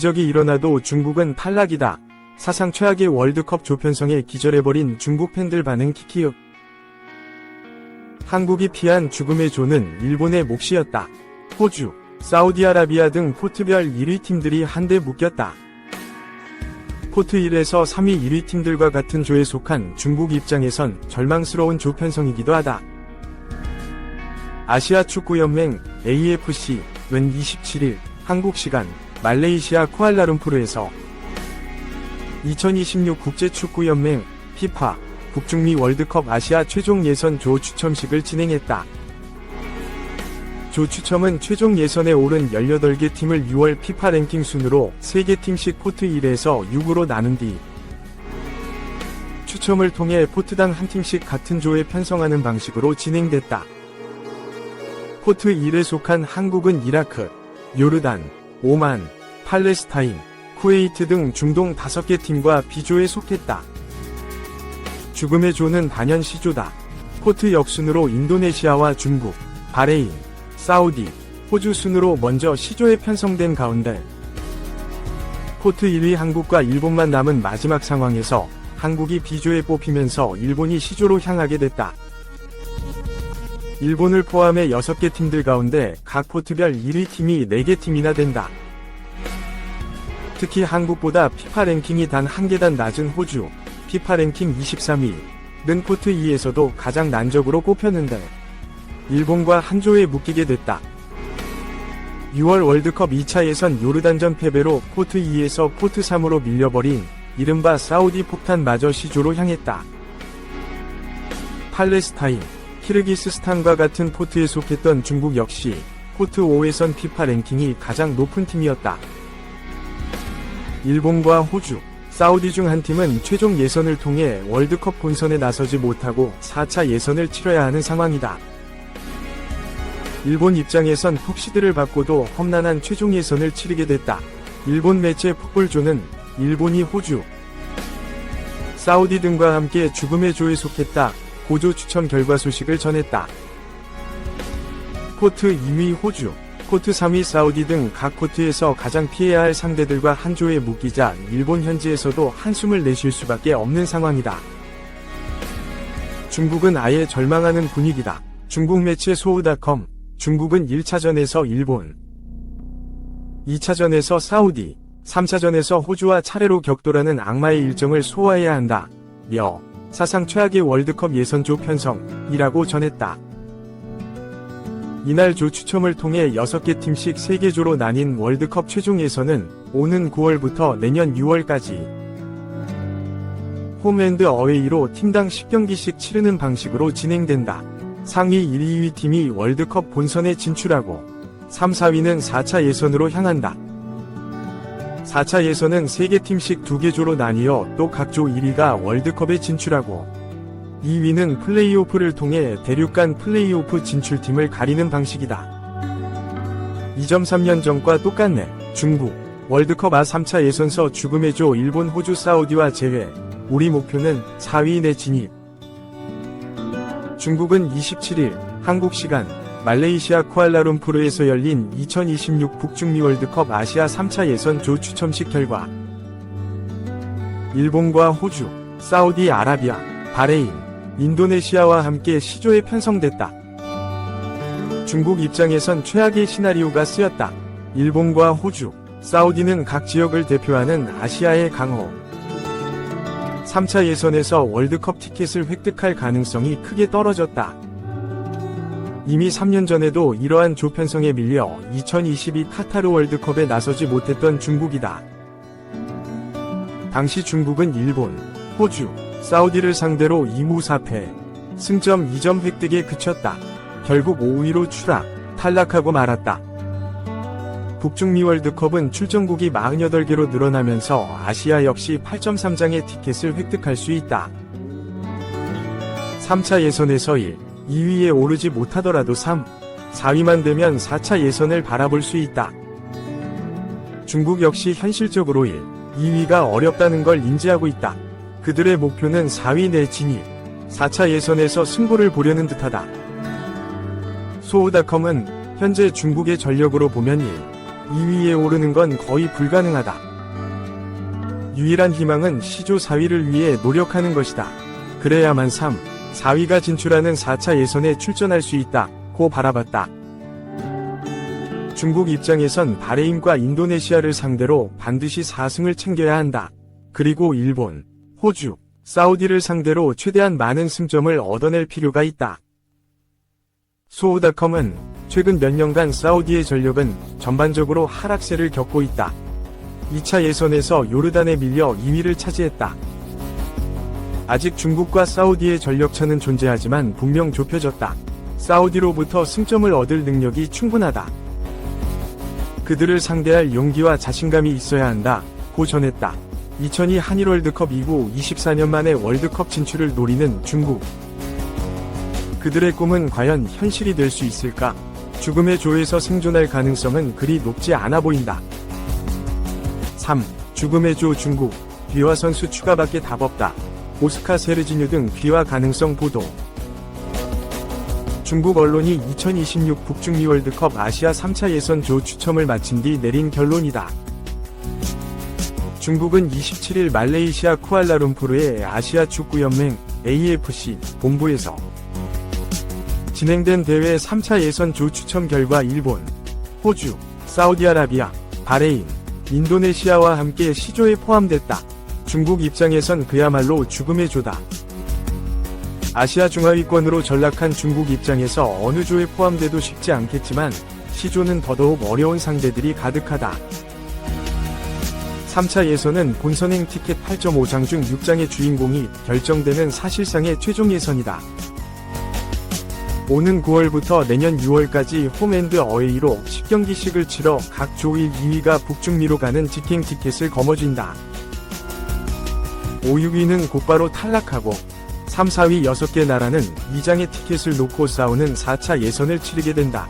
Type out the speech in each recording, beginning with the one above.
기적이 일어나도 중국은 탈락이다. 사상 최악의 월드컵 조편성에 기절해버린 중국 팬들 반응 키키윽. 한국이 피한 죽음의 조는 일본의 몫이었다. 호주, 사우디아라비아 등 포트별 1위 팀들이 한데 묶였다. 포트 1에서 3위 1위 팀들과 같은 조에 속한 중국 입장에선 절망스러운 조편성이기도 하다. 아시아 축구연맹 AFC는 27일 한국 시간 말레이시아 쿠알라룸푸르에서 2026 국제축구연맹 FIFA 북중미 월드컵 아시아 최종 예선 조 추첨식을 진행했다. 조 추첨은 최종 예선에 오른 18개 팀을 6월 FIFA 랭킹 순으로 3개 팀씩 포트 1에서 6으로 나눈 뒤 추첨을 통해 포트당 한 팀씩 같은 조에 편성하는 방식으로 진행됐다. 포트 1에 속한 한국은 이라크, 요르단, 오만, 팔레스타인, 쿠웨이트 등 중동 5개 팀과 B조에 속했다. 죽음의 조는 단연 C조다. 포트 역순으로 인도네시아와 중국, 바레인, 사우디, 호주 순으로 먼저 C조에 편성된 가운데 포트 1위 한국과 일본만 남은 마지막 상황에서 한국이 B조에 뽑히면서 일본이 C조로 향하게 됐다. 일본을 포함해 6개 팀들 가운데 각 포트별 1위 팀이 4개 팀이나 된다. 특히 한국보다 FIFA 랭킹이 단 한 계단 낮은 호주, FIFA 랭킹 23위는 포트 2에서도 가장 난적으로 꼽혔는데 일본과 한 조에 묶이게 됐다. 6월 월드컵 2차 예선 요르단전 패배로 포트 2에서 포트 3으로 밀려버린 이른바 사우디 폭탄마저 C조로 향했다. 팔레스타인, 키르기스스탄과 같은 포트에 속했던 중국 역시 포트 5에선 FIFA 랭킹이 가장 높은 팀이었다. 일본과 호주, 사우디 중 한 팀은 최종 예선을 통해 월드컵 본선에 나서지 못하고 4차 예선을 치러야 하는 상황이다. 일본 입장에선 폭시드를 받고도 험난한 최종 예선을 치르게 됐다. 일본 매체 풋볼조는 일본이 호주, 사우디 등과 함께 죽음의 조에 속했다. 고조 추첨 결과 소식을 전했다. 포트 2위 호주, 포트 3위 사우디 등 각 포트에서 가장 피해야 할 상대들과 한 조에 묶이자 일본 현지에서도 한숨을 내쉴 수밖에 없는 상황이다. 중국은 아예 절망하는 분위기다. 중국 매체 소우닷컴, 중국은 1차전에서 일본, 2차전에서 사우디, 3차전에서 호주와 차례로 격돌하는 악마의 일정을 소화해야 한다. 며 사상 최악의 월드컵 예선조 편성이라고 전했다. 이날 조 추첨을 통해 6개 팀씩 3개 조로 나뉜 월드컵 최종 예선은 오는 9월부터 내년 6월까지 홈앤드 어웨이로 팀당 10경기씩 치르는 방식으로 진행된다. 상위 1, 2위 팀이 월드컵 본선에 진출하고 3, 4위는 4차 예선으로 향한다. 4차 예선은 3개 팀씩 2개 조로 나뉘어 또 각 조 1위가 월드컵에 진출하고 2위는 플레이오프를 통해 대륙 간 플레이오프 진출팀을 가리는 방식이다. 2.3년 전과 똑같네. 중국, 월드컵 아3차 예선서 죽음의 조 일본, 호주, 사우디와 제외. 우리 목표는 4위 내 진입. 중국은 27일 한국 시간 말레이시아 쿠알라룸푸르에서 열린 2026 북중미 월드컵 아시아 3차 예선 조 추첨식 결과 일본과 호주, 사우디아라비아, 바레인, 인도네시아와 함께 C조에 편성됐다. 중국 입장에선 최악의 시나리오가 쓰였다. 일본과 호주, 사우디는 각 지역을 대표하는 아시아의 강호. 3차 예선에서 월드컵 티켓을 획득할 가능성이 크게 떨어졌다. 이미 3년 전에도 이러한 조 편성에 밀려 2022 카타르 월드컵에 나서지 못했던 중국이다. 당시 중국은 일본, 호주, 사우디를 상대로 2무 4패, 승점 2점 획득에 그쳤다. 결국 5위로 추락, 탈락하고 말았다. 북중미 월드컵은 출전국이 48개로 늘어나면서 아시아 역시 8.3장의 티켓을 획득할 수 있다. 3차 예선에서 1, 2위에 오르지 못하더라도 3, 4위만 되면 4차 예선을 바라볼 수 있다. 중국 역시 현실적으로 1, 2위가 어렵다는 걸 인지하고 있다. 그들의 목표는 4위 내 진입, 4차 예선에서 승부를 보려는 듯하다. 소우닷컴은 현재 중국의 전력으로 보면 1, 2위에 오르는 건 거의 불가능하다. 유일한 희망은 시조 4위를 위해 노력하는 것이다. 그래야만 3, 4위가 진출하는 4차 예선에 출전할 수 있다고 바라봤다. 중국 입장에선 바레인과 인도네시아를 상대로 반드시 4승을 챙겨야 한다. 그리고 일본, 호주, 사우디를 상대로 최대한 많은 승점을 얻어낼 필요가 있다. 소우닷컴은 최근 몇 년간 사우디의 전력은 전반적으로 하락세를 겪고 있다. 2차 예선에서 요르단에 밀려 2위를 차지했다. 아직 중국과 사우디의 전력차는 존재하지만 분명 좁혀졌다. 사우디로부터 승점을 얻을 능력이 충분하다. 그들을 상대할 용기와 자신감이 있어야 한다고 전했다. 2002 한일 월드컵 이후 24년 만에 월드컵 진출을 노리는 중국. 그들의 꿈은 과연 현실이 될 수 있을까? 죽음의 조에서 생존할 가능성은 그리 높지 않아 보인다. 3. 죽음의 조 중국. 귀화 선수 추가밖에 답 없다. 오스카 세르지뉴 등 귀화 가능성 보도. 중국 언론이 2026 북중미 월드컵 아시아 3차 예선 조 추첨을 마친 뒤 내린 결론이다. 중국은 27일 말레이시아 쿠알라룸푸르의 아시아 축구연맹 AFC 본부에서 진행된 대회 3차 예선 조 추첨 결과 일본, 호주, 사우디아라비아, 바레인, 인도네시아와 함께 시조에 포함됐다. 중국 입장에선 그야말로 죽음의 조다. 아시아 중하위권으로 전락한 중국 입장에서 어느 조에 포함돼도 쉽지 않겠지만 시조는 더더욱 어려운 상대들이 가득하다. 3차 예선은 본선행 티켓 8.5장 중 6장의 주인공이 결정되는 사실상의 최종 예선이다. 오는 9월부터 내년 6월까지 홈앤드 어웨이로 10경기씩을 치러 각 조 1, 2위가 북중미로 가는 직행 티켓을 거머쥔다. 5, 6위는 곧바로 탈락하고 3, 4위 6개 나라는 2장의 티켓을 놓고 싸우는 4차 예선을 치르게 된다.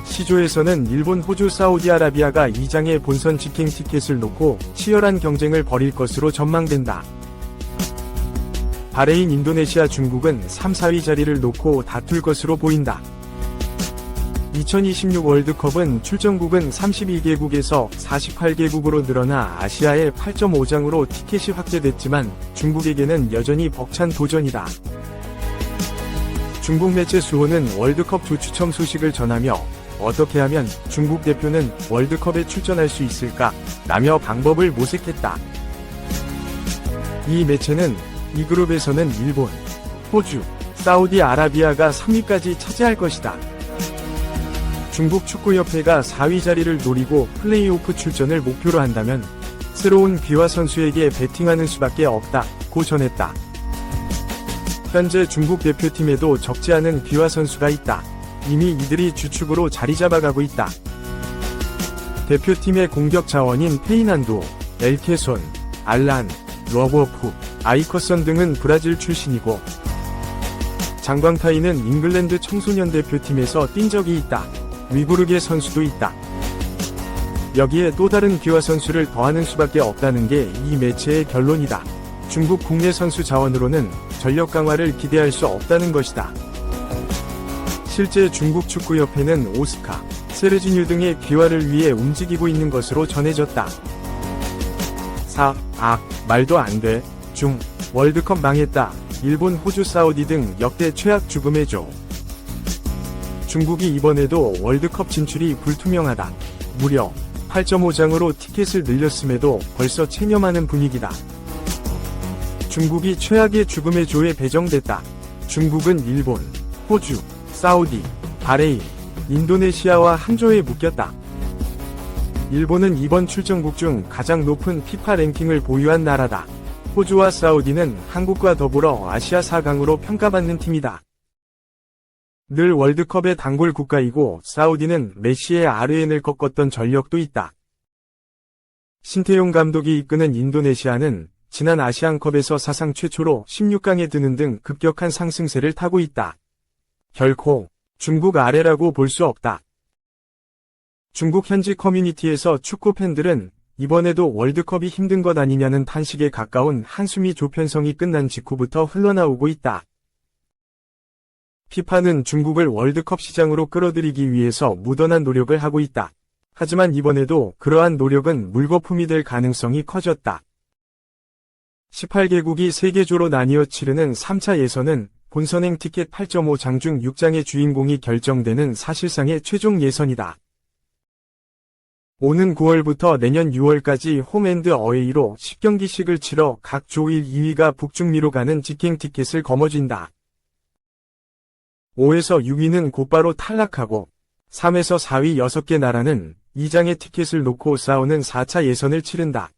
시조에서는 일본, 호주, 사우디아라비아가 2장의 본선 직행 티켓을 놓고 치열한 경쟁을 벌일 것으로 전망된다. 바레인, 인도네시아, 중국은 3, 4위 자리를 놓고 다툴 것으로 보인다. 2026 월드컵은 출전국은 32개국에서 48개국으로 늘어나 아시아의 8.5장으로 티켓이 확대됐지만 중국에게는 여전히 벅찬 도전이다. 중국 매체 수호는 월드컵 조 추첨 소식을 전하며 어떻게 하면 중국 대표는 월드컵에 출전할 수 있을까? 라며 방법을 모색했다. 이 매체는 이 그룹에서는 일본, 호주, 사우디아라비아가 3위까지 차지할 것이다. 중국 축구협회가 4위 자리를 노리고 플레이오프 출전을 목표로 한다면 새로운 귀화 선수에게 베팅하는 수밖에 없다고 전했다. 현재 중국 대표팀에도 적지 않은 귀화 선수가 있다. 이미 이들이 주축으로 자리 잡아가고 있다. 대표팀의 공격 자원인 페이난도, 엘케손, 알란, 러버프, 아이커선 등은 브라질 출신이고 장광타이는 잉글랜드 청소년 대표팀에서 뛴 적이 있다. 위구르게 선수도 있다. 여기에 또 다른 귀화 선수를 더하는 수밖에 없다는 게 이 매체의 결론이다. 중국 국내 선수 자원으로는 전력 강화를 기대할 수 없다는 것이다. 실제 중국 축구협회는 오스카, 세르지뉴 등의 귀화를 위해 움직이고 있는 것으로 전해졌다. 4. 말도 안 돼. 중. 월드컵 망했다. 일본, 호주, 사우디 등 역대 최악 죽음의 조. 중국이 이번에도 월드컵 진출이 불투명하다. 무려 8.5장으로 티켓을 늘렸음에도 벌써 체념하는 분위기다. 중국이 최악의 죽음의 조에 배정됐다. 중국은 일본, 호주, 사우디, 바레인, 인도네시아와 한 조에 묶였다. 일본은 이번 출전국 중 가장 높은 피파 랭킹을 보유한 나라다. 호주와 사우디는 한국과 더불어 아시아 4강으로 평가받는 팀이다. 늘 월드컵의 단골 국가이고 사우디는 메시의 RN을 꺾었던 전력도 있다. 신태용 감독이 이끄는 인도네시아는 지난 아시안컵에서 사상 최초로 16강에 드는 등 급격한 상승세를 타고 있다. 결코 중국 아래라고 볼 수 없다. 중국 현지 커뮤니티에서 축구 팬들은 이번에도 월드컵이 힘든 것 아니냐는 탄식에 가까운 한숨이 조편성이 끝난 직후부터 흘러나오고 있다. 피파는 중국을 월드컵 시장으로 끌어들이기 위해서 무던한 노력을 하고 있다. 하지만 이번에도 그러한 노력은 물거품이 될 가능성이 커졌다. 18개국이 3개조로 나뉘어 치르는 3차 예선은 본선행 티켓 8.5장 중 6장의 주인공이 결정되는 사실상의 최종 예선이다. 오는 9월부터 내년 6월까지 홈앤드 어웨이로 10경기씩을 치러 각 조 1, 2위가 북중미로 가는 직행 티켓을 거머쥔다. 5에서 6위는 곧바로 탈락하고 3에서 4위 6개 나라는 2장의 티켓을 놓고 싸우는 4차 예선을 치른다.